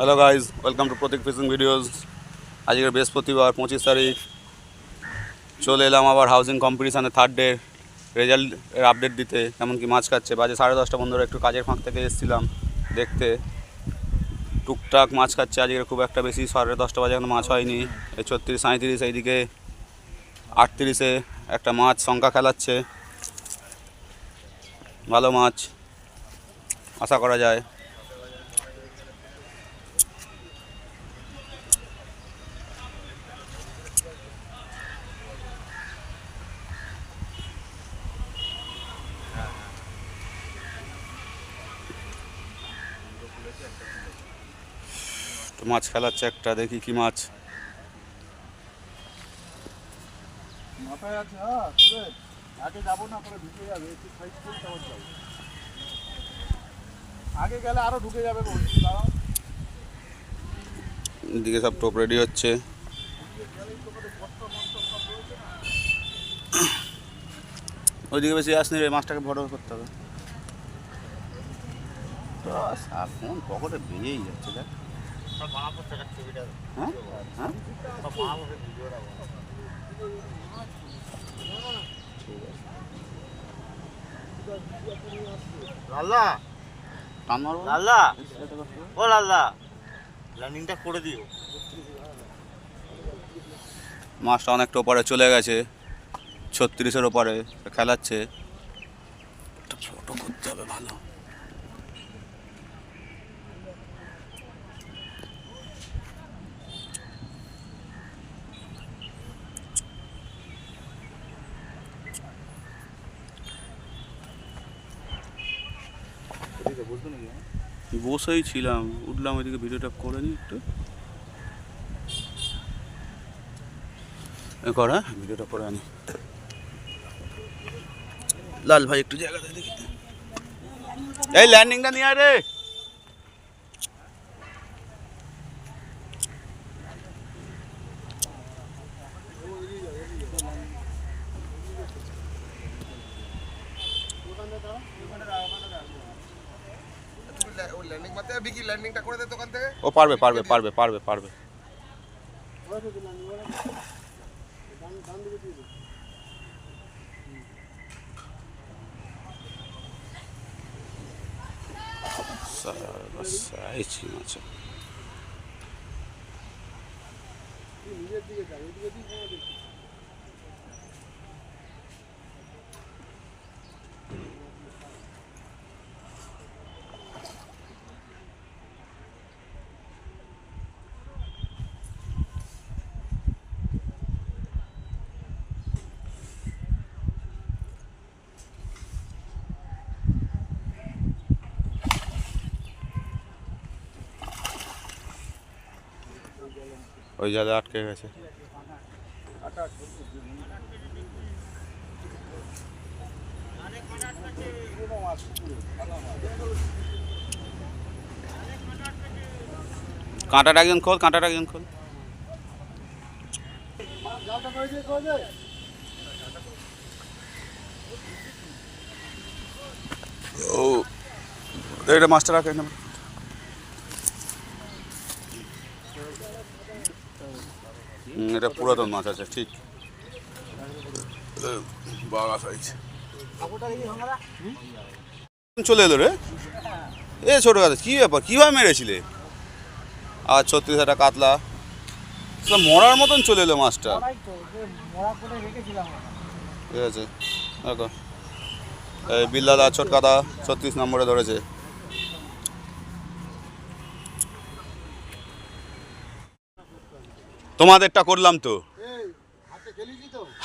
Hello guys, welcome to Pratik fishing videos. আজকের বৃহস্পতিবার 25 তারিখ চলে এলাম আবার হাউজিং কম্পিটিশানে থার্ড ডে রেজাল্টের আপডেট দিতে। কেমন কি মাছ খাচ্ছে বাজে 10:30 বন্ধুরা, একটু কাজের ফাঁক থেকে এসেছিলাম দেখতে। টুকটাক মাছ খাচ্ছে আজকের, খুব একটা বেশি। 10:30 বাজে এখন মাছ হয়নি। 36, 37, এইদিকে 38-এ একটা মাছ সংখ্যা খেলাচ্ছে। ভালো মাছ আশা করা যায়। মাছ খেলাচ্ছে একটা, দেখি কি মাছ। মাথায় আছে। আগে যাবো না, পরে ঢুকে যাবে। একটু সাইড করে তারপর যাবো। আগে গেলে আরো ঢুকে যাবে। এদিকে সব টোপ রেডি হচ্ছে। ওইদিকে বেশি আসনি রে, মাছটাকে বড় করতে হবে। ফোন পকেটে বেরিয়েই যাচ্ছে দেখ। হ্যাঁ হ্যাঁ লাল্লা টান মারবো। লাল্লা ও লাল্লা ল্যান্ডিংটা করে দিও। মাছটা অনেকটা ওপারে চলে গেছে, 36-এর ওপারে খেলাচ্ছে। একটা ফটো করতে হবে ভালো। বসেই ছিলাম, উঠলাম ওইদিকে, ভিডিওটা করে নি একটু করা, ভিডিওটা করে আনি। লাল ভাই একটু জায়গা দিয়ে দেখি, এই ল্যান্ডিংটা নিয়ে আয় রে। ও পারবে পারবে পারবে পারবে পারবে। ওই জায়গায় আটকে গেছে। কাঁটাটা একজন খোল, কাঁটাটা একজন খোল। ও এটা মাস্টার রাখে না, এটা পুরাতন মাছ আছে ঠিক। বাঘা সাইজ চলে এলো রে। এ ছোট গাছ কি ব্যাপার, কিভাবে মেরেছিলে? আর 36 একটা কাতলা মরার মতন চলে এলো মাছটা। ঠিক আছে দেখো, এই বিল্লাদা ছোটকাদা 36 নম্বরে ধরেছে। তোমাদেরটা করলাম তো,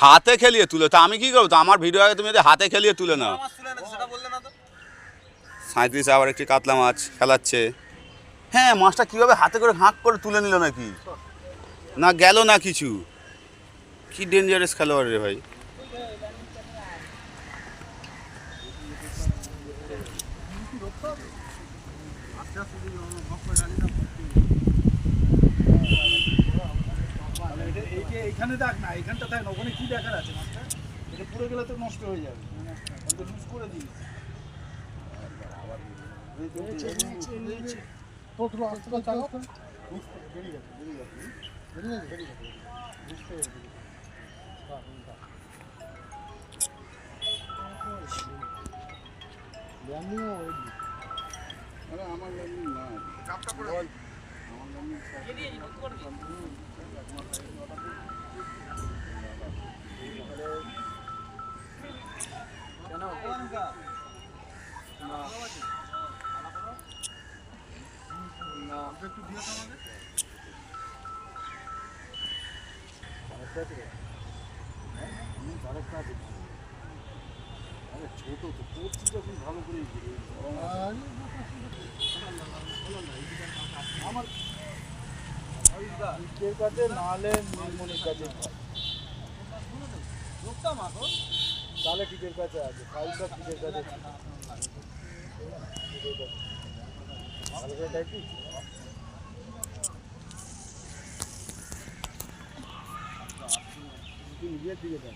হাতে খেলিয়ে তুলে। তো আমি কি করবো? তো আমার ভিডিও আগে তুমি যদি হাতে খেলিয়ে তুলে নাও। 37 আবার একটি কাতলা মাছ খেলাচ্ছে। হ্যাঁ, মাছটা কীভাবে হাতে করে হাঁক করে তুলে নিল নাকি, না গেল না কিছু। কি ডেঞ্জারাস খেলোয়াড় রে ভাই। এখানে দেখ না, এখানটা দেখ না, ওখানে কি দেখার আছে? মাছটা এটা পুরো গেলে তো নষ্ট হয়ে যাবে। লুজ করে দিই। তো আসতে তো চালাও বেরিয়ে গেছে বেরিয়ে গেছে বুঝতে পেরেছি ল্যান্ডিংও আরে আমার ল্যান্ডিং না কাপটা পড়ে আমার একটু দিয়ে আমাদের ছোট তো করছি যখন ভালো করে আমার ইটের কাছে নাহলে নীলমণির কাছে তাহলে কিটের কাছে আছে ফাইলটা কিটের কাছে ভালো করে দেখি নিজের দিকে দেখ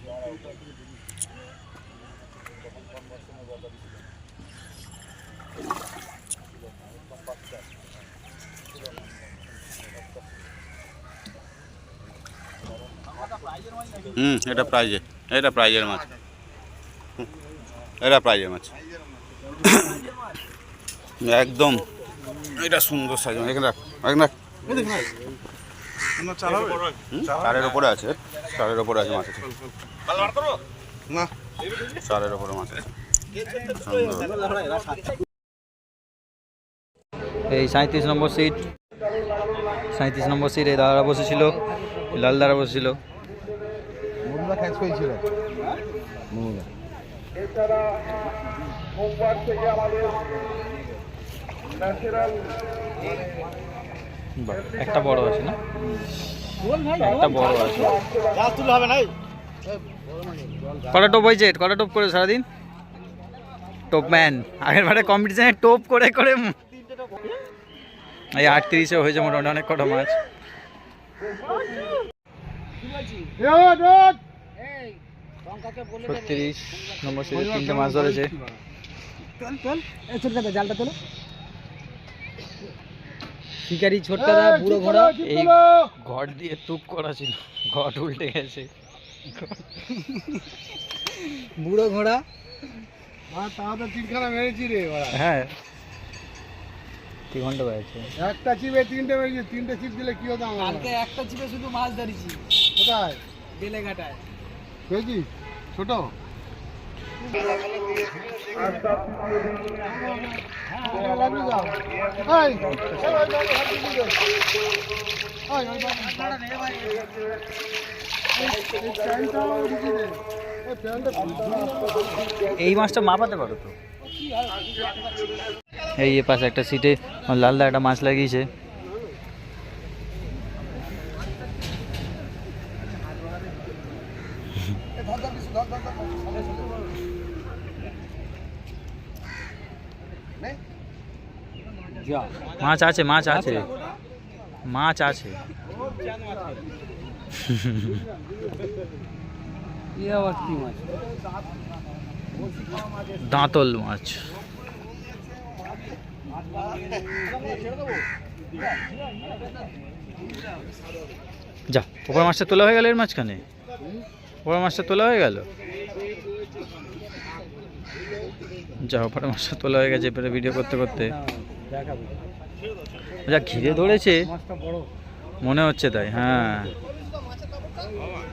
এটা প্রাইজের মাছ, এটা প্রাইজের মাছ একদম। এটা সুন্দর সাইজ, এখানে চারের ওপরে আছে, চারের ওপরে আছে মাছ আছে, চারের ওপরে মাছ আছে। এই 37 নম্বর সিট, 37 নম্বর সিট এই দাদারা বসেছিল, লাল দাদা বসেছিল। একটা বড় আছে না, একটা বড় আছে। কটা টোপ হয়েছে, কটা টোপ করে সারাদিন? টোপ ম্যান আগের বারে কম্পিটিশনে টোপ করে করে এই 38-এ হয়েছে মোটামুটি অনেক কটা মাছ। 36 নম্বর সিটে 3টে মাছ ধরেছে। জালটা তোলো, শিকারি ছোটকাদা বুড়ো ঘোড়া। এই ঘট দিয়ে টুপ করা ছিল, ঘট উল্টে গেছে। বুড়ো ঘোড়া তাহলে তিনখানা মেরেছি রে। হ্যাঁ 3 ঘন্টা হয়েছে। একটা চিপে 3টে মেরেছি, 3টে চিপ দিলে কি হতো? কালকে একটা চিপে শুধু মাছ ধরেছি। কোথায়? বেলেঘাটায়। পেয়েছি ছোট এই মাছটা মাপাতে পারো তো? এই পাশে একটা সিটে লালদা একটা মাছ লাগিয়েছে। মাছ আছে, মাছ আছে, মাছ আছে। দাঁতল মাছ। যা ওপর মাছটা তোলা হয়ে গেল, এর মাঝখানে ওপর মাছটা তোলা হয়ে গেল। যা ওপর মাছটা তোলা হয়ে গেছে। এবারে ভিডিও করতে করতে যা ঘিরে ধরেছে মনে হচ্ছে তাই। হ্যাঁ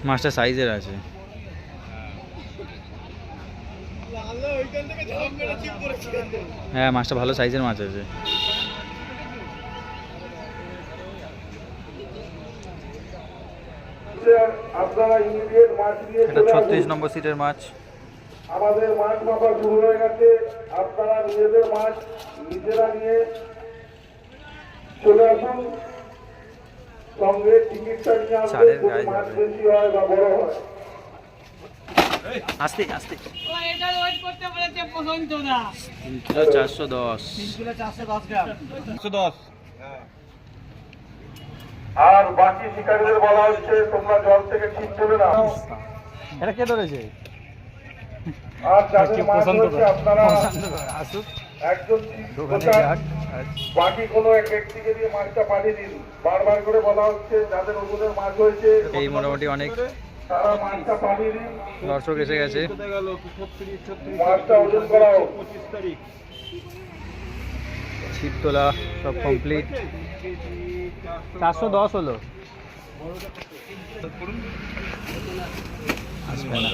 মাছটা সাইজের আছে। হ্যাঁ মাছটা ভালো সাইজের মাছ আছে। এটা 36 নম্বর সিটের মাছ। আমাদের মাছ মাপা শুরু হয়ে গেছে। আপনারা নিজেদের মাছ নিজেরা নিয়ে চলে আসুন, সঙ্গে টিকিটটা নিয়ে আসবেন। মাছ বেশি হয় বা বড় হয় আস্তে আস্তে। এটা ওয়েট করতে বলেছে পছন্দ না। 3 কিলো 410, 3 কিলো 410 গ্রাম। 110। আর বাকি শিকারীদের বলা হচ্ছে তোমরা জল থেকে ঠিক তুলে নাও। এটা কে ধরেছে? আর যাদের মাছ হচ্ছে আপনারা আসুক। একজন দোকানে কোথায় ঘাট বাকি কোনো এক ব্যক্তিকে দিয়ে মাছটা পাঠিয়ে দিন। বারবার করে বলা হচ্ছে যাদের ওজনের মাছ হয়েছে এই মোটামুটি অনেক তারা মাছটা পাঠিয়ে দিন, দর্শক এসে গেছে। মাছটা ওজন করা হোক। ছিপ তোলা সব কমপ্লিট। 410 হলো। আসবে না,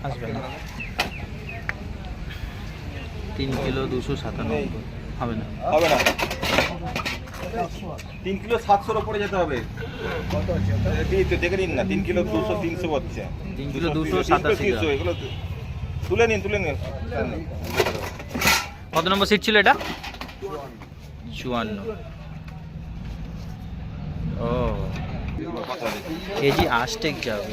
আসবে না। 3 কিলো 297 হবে না। হবে না, 3 কিলো 700 উপরে যেতে হবে। দেখে নিন না, 3 কিলো 200 300 হচ্ছে, 3 কিলো 287 300 এগুলো তুলে নিন, তুলে নিন। কত নম্বর সিট ছিল এটা? 54। ও কেজি আষ্টেক যাবে।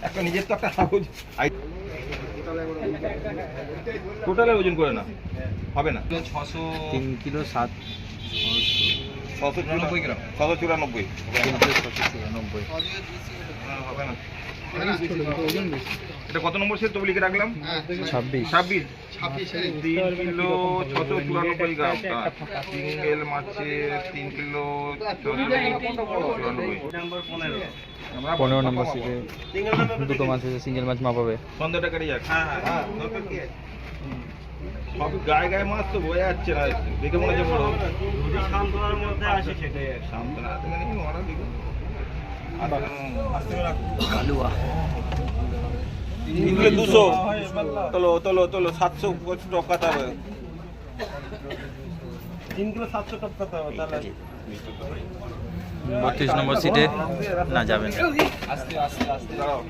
একটা নিজের তো একটা কাগজ টোটালে ওজন করে না, হবে না। 3 কিলো 7 694 গ্রাম, 694 3 কিলো 694। হবে না। এটা কত নম্বর সেট? তবু লিখে রাখলাম 26। 26। 3 কিলো 694 গ্রাম, সিঙ্গেল মাছের 3 কিলো 694। 15 নম্বর সিটে দুটো মাছ আছে, সিঙ্গেল মাছ মাপাবে। সন্ধ্যাটা কেটে যাক। হ্যাঁ, দরকার কি আছে? সব গায়ে গায়ে মাছ তো বোঝা যাচ্ছে না, দেখে মনে হচ্ছে বড়। সান্তনার মধ্যে আসে সেটাই। সামনে ওরা দেখুন কালুয়া 3 কিলো 200। তোলো তোলো তোলো, 700 টপকাতে হবে। 3 কিলো 700 টপকাতে হবে তাহলে। 32 নম্বর সিটে না যাবে না। দাঁড়াও,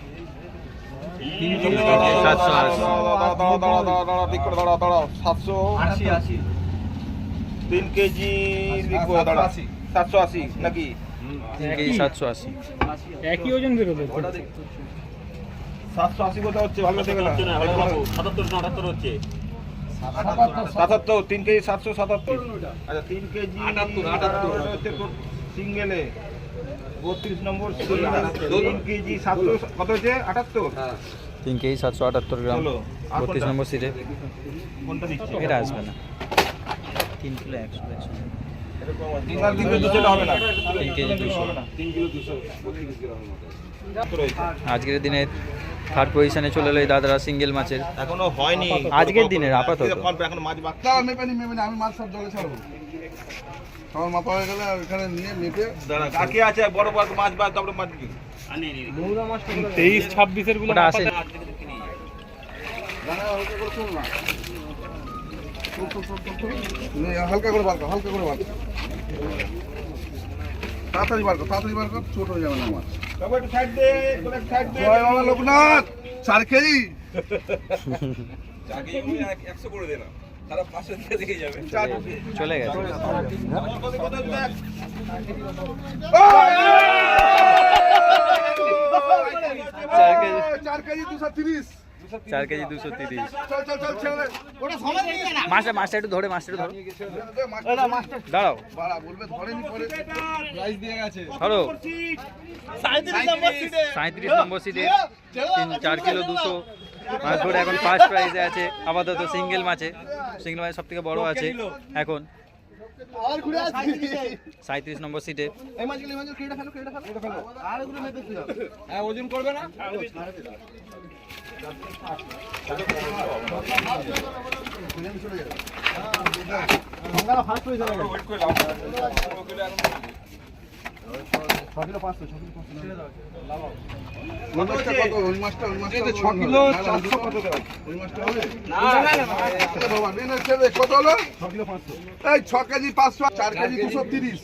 3 কিলো 780। দাঁড়াও, ঠিক করে দাঁড়াও, দাঁড়াও। 780। 3 কেজি লিখবো, দাঁড়াও। 780 নাকি? 3 কেজি 780। একই ওজন বেরোবে। 780 কোথাও হচ্ছে, ভালো দেখে না। 77 না 78 হচ্ছে। 77, 3 কেজি 777। আচ্ছা, 3 কেজি 78 হচ্ছে তোর সিঙ্গেলে। 32 নম্বর সিঙ্গেল, 3 কেজি 700 কত হচ্ছে? 78। 3 কেজি 778 গ্রাম। চলো, আর 32 নম্বর সিটে কোনটা দিচ্ছি? এটা আসবে না। 3 কিলো 100 3 কিলো 200 হবে না। 3 কেজি 200। 3 কিলো 200 আজকের দিনে থার্ড পজিশনে চলে এলো এই দাদারা সিঙ্গেল মাছের। এখনো হয়নি আজকের দিনের আপাতত। এখন মাছ বাকি। আমি মাছ সব জলে ছাড়বো। সবার মাপা হয়ে গেলে ওখানে নিয়ে মেপে দাঁড়া, কাকে আছে বড় বড় মাছ বাদ, তারপরে মাছ দিবি। 23-26 গুলো ওটা আসে হালকা করে বার কর, হালকা করে বার কর। তাড়াতাড়ি বার কর, তাড়াতাড়ি বার কর, ছোট হয়ে যাবে না মাছ। তবে একটু সাইড দে, তোর এক সাইড দে। জয় বাবা লোকনাথ, 4 কেজি। 4 কেজি 100 করে দে না, সারা পাশে দিয়ে দেখে যাবে। চলে গেছে। কত দেখ। 4 কেজি 230। 4 কেজি 230। চল চল চল ছেড়ে দে। ওটা সময় দিয়ে না। মাছটা একটু ধরে, মাছটা একটু ধরো। মাছটা দাঁড়াও, বাড়া বলবে ধরেনি পরে প্রাইস দিয়ে গেছে। ধরো। 37 নম্বর সিটে। 37 নম্বর সিটে 4 কিলো 200 মাছ ধরে এখন ফার্স্ট প্রাইজে আছে আপাতত সিঙ্গেল মাছে। সিঙ্গেল মাছ সব থেকে বড় আছে এখন। আর ঘুরে আসছি। 37 নম্বর সিটে এই মাছগুলো কেটে ফেলো, কেটে ফেলো, কেটে ফেলো। আর ওগুলো মেপে দিও। হ্যাঁ, ওজন করবে না? গঙ্গারা ফার্স্ট হয়ে যাবে। 6 কিলো 500, 6 কিলো 500। কত ওই মাছটা 6 কিলো 400 কত দাও? ওই মাছটা হবে? না বাবা, নে ছেড়ে কত হলো? 6 কিলো 500। এই 6 কেজি 500, 4 কেজি 230।